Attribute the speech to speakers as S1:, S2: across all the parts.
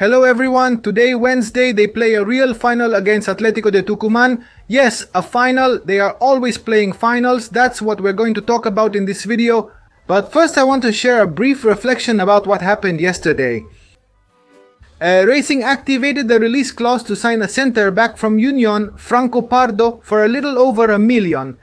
S1: Hello everyone, today Wednesday they play a real final against Atlético de Tucumán. Yes, a final, they are always playing finals, that's what we're going to talk about in this video. But first I want to share a brief reflection about what happened yesterday. Racing activated the release clause to sign a center back from Union, Franco Pardo, for a little over $1 million.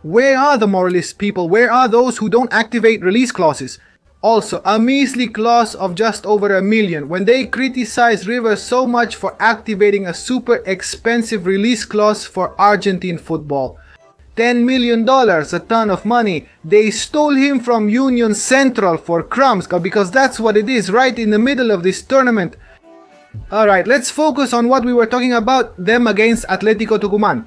S1: Where are the moralist people? Where are those who don't activate release clauses? Also, a measly clause of just over $1 million. When they criticize River so much for activating a super expensive release clause for Argentine football. $10 million, a ton of money. They stole him from Union Central for crumbs, because that's what it is, right in the middle of this tournament. Alright, let's focus on what we were talking about, them against Atlético Tucumán.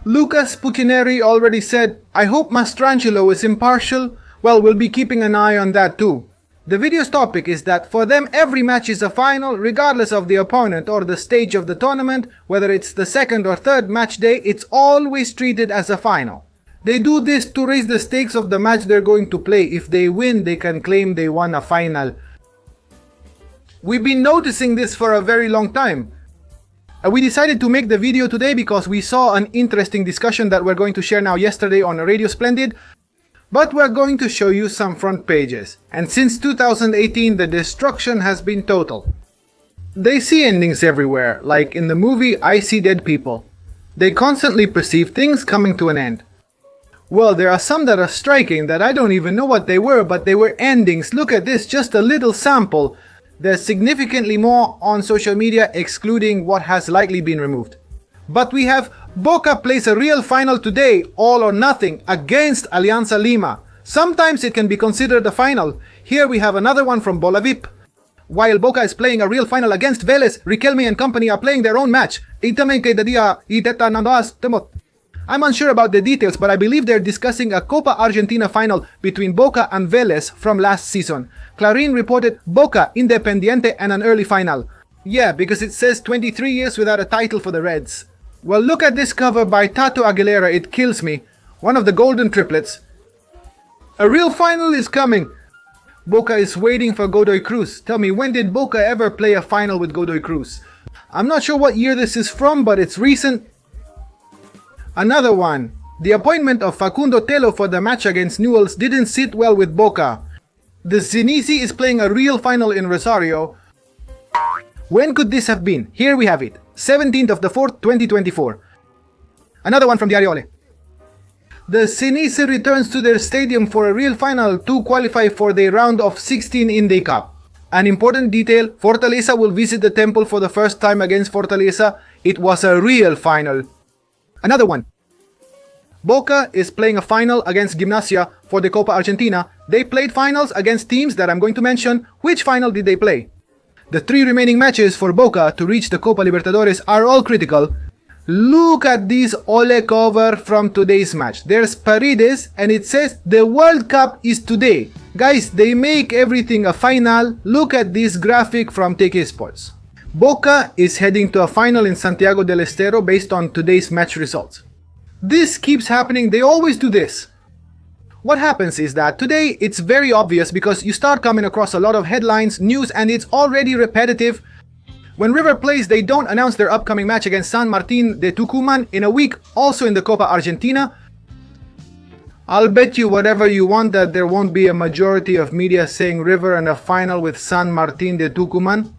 S1: Lucas Puccineri already said, I hope Mastrangelo is impartial. Well, we'll be keeping an eye on that too. The video's topic is that for them every match is a final regardless of the opponent or the stage of the tournament, whether it's the second or third match day, it's always treated as a final. They do this to raise the stakes of the match they're going to play. If they win, they can claim they won a final. We've been noticing this for a very long time. We decided to make the video today because we saw an interesting discussion that we're going to share now yesterday on Radio Splendid. But we're going to show you some front pages. And since 2018 the destruction has been total. They see endings everywhere, like in the movie I See Dead People. They constantly perceive things coming to an end. Well, there are some that are striking that I don't even know what they were, but they were endings. Look at this, just a little sample. There's significantly more on social media, excluding what has likely been removed. But we have Boca plays a real final today, all or nothing, against Alianza Lima. Sometimes it can be considered a final. Here we have another one from Bolavip. While Boca is playing a real final against Vélez, Riquelme and company are playing their own match. I'm unsure about the details, but I believe they're discussing a Copa Argentina final between Boca and Vélez from last season. Clarín reported Boca, Independiente and an early final. Yeah, because it says 23 years without a title for the Reds. Well, look at this cover by Tato Aguilera, it kills me. One of the golden triplets. A real final is coming. Boca is waiting for Godoy Cruz. Tell me, when did Boca ever play a final with Godoy Cruz? I'm not sure what year this is from, but it's recent. Another one. The appointment of Facundo Telo for the match against Newell's didn't sit well with Boca. The Zenisi is playing a real final in Rosario. When could this have been? Here we have it. 17th of the 4th, 2024. Another one from Diariole. The Zenisi returns to their stadium for a real final to qualify for the round of 16 in the Cup. An important detail, Fortaleza will visit the temple for the first time against Fortaleza. It was a real final. Another one. Boca is playing a final against Gimnasia for the Copa Argentina. They played finals against teams that I'm going to mention. Which final did they play? The 3 remaining matches for Boca to reach the Copa Libertadores are all critical. Look at this Ole cover from today's match. There's Paredes and it says the World Cup is today. Guys, they make everything a final. Look at this graphic from TK Sports. Boca is heading to a final in Santiago del Estero based on today's match results. This keeps happening, they always do this. What happens is that today it's very obvious because you start coming across a lot of headlines, news, and it's already repetitive. When River plays, they don't announce their upcoming match against San Martín de Tucumán in a week, also in the Copa Argentina. I'll bet you whatever you want that there won't be a majority of media saying River in a final with San Martín de Tucumán.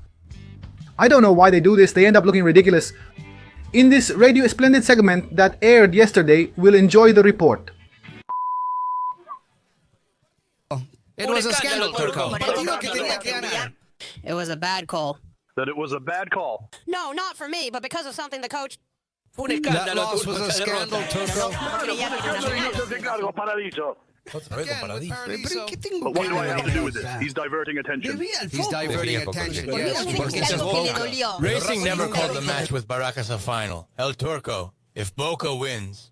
S1: I don't know why they do this, they end up looking ridiculous. In this Radio Splendid segment that aired yesterday, we'll enjoy the report.
S2: It was a scandal, Turco.
S3: It was a bad call.
S4: That it was a bad call.
S3: No, not for me, but because of something the coach...
S2: That loss was a scandal, Turco.
S4: But what do I have to do with this? He's diverting attention.
S2: He's diverting attention, yes.
S5: Racing never called the match with Barracas a final. El Turco, if Boca wins...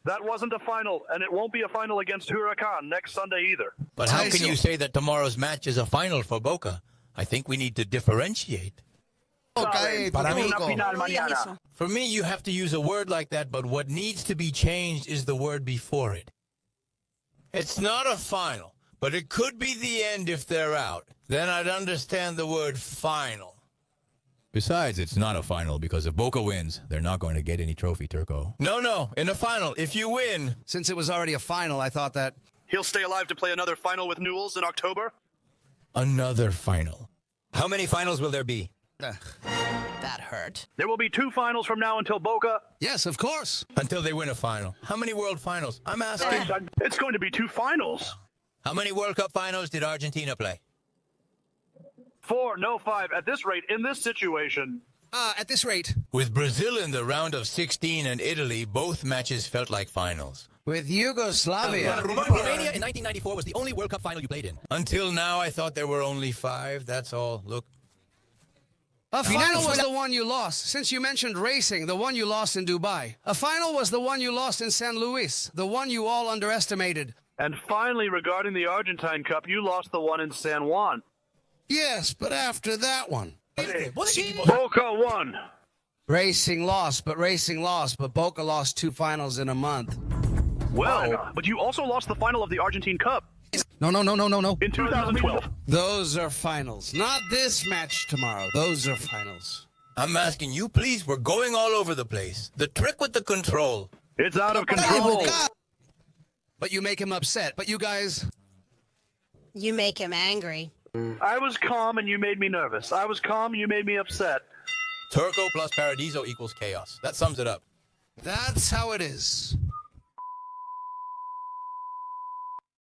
S4: That wasn't a final, and it won't be a final against Huracan next Sunday either.
S5: But how can you say that tomorrow's match is a final for Boca? I think we need to differentiate. For me, you have to use a word like that, but what needs to be changed is the word before it. It's not a final. but it could be the end if they're out. Then I'd understand the word final. Besides, it's not a final because if Boca wins, they're not going to get any trophy, Turco. No, in a final, if you win.
S2: Since it was already a final, I thought that...
S4: He'll stay alive to play another final with Newell's in October?
S5: Another final.
S6: How many finals will there be?
S3: That hurt.
S4: There will be 2 finals from now until Boca.
S2: Yes, of course.
S5: Until they win a final. How many World Finals? I'm asking.
S4: It's going to be 2 finals.
S5: How many World Cup finals did Argentina play?
S4: 4, no 5. At this rate, in this situation...
S2: At this rate.
S5: With Brazil in the round of 16 and Italy, both matches felt like finals.
S2: With Yugoslavia.
S6: Romania in 1994 was the only World Cup final you played in.
S5: Until now, I thought there were only 5. That's all. Look.
S2: A final was the one you lost. Since you mentioned racing, the one you lost in Dubai. A final was the one you lost in San Luis, the one you all underestimated.
S4: And finally, regarding the Argentine Cup, you lost the one in San Juan.
S2: Yes, but after that one.
S4: Boca won.
S2: Racing lost, but Boca lost 2 finals in a month.
S4: Well, but you also lost the final of the Argentine Cup.
S2: No.
S4: In 2012.
S2: Those are finals. Not this match tomorrow. Those are finals.
S5: I'm asking you, please. We're going all over the place. The trick with the control.
S4: It's out of control.
S2: But you make him upset. But you guys...
S3: You make him angry.
S4: I was calm and you made me nervous. I was calm, you made me upset.
S5: Turco plus Paradiso equals chaos. That sums it up.
S2: That's how it is.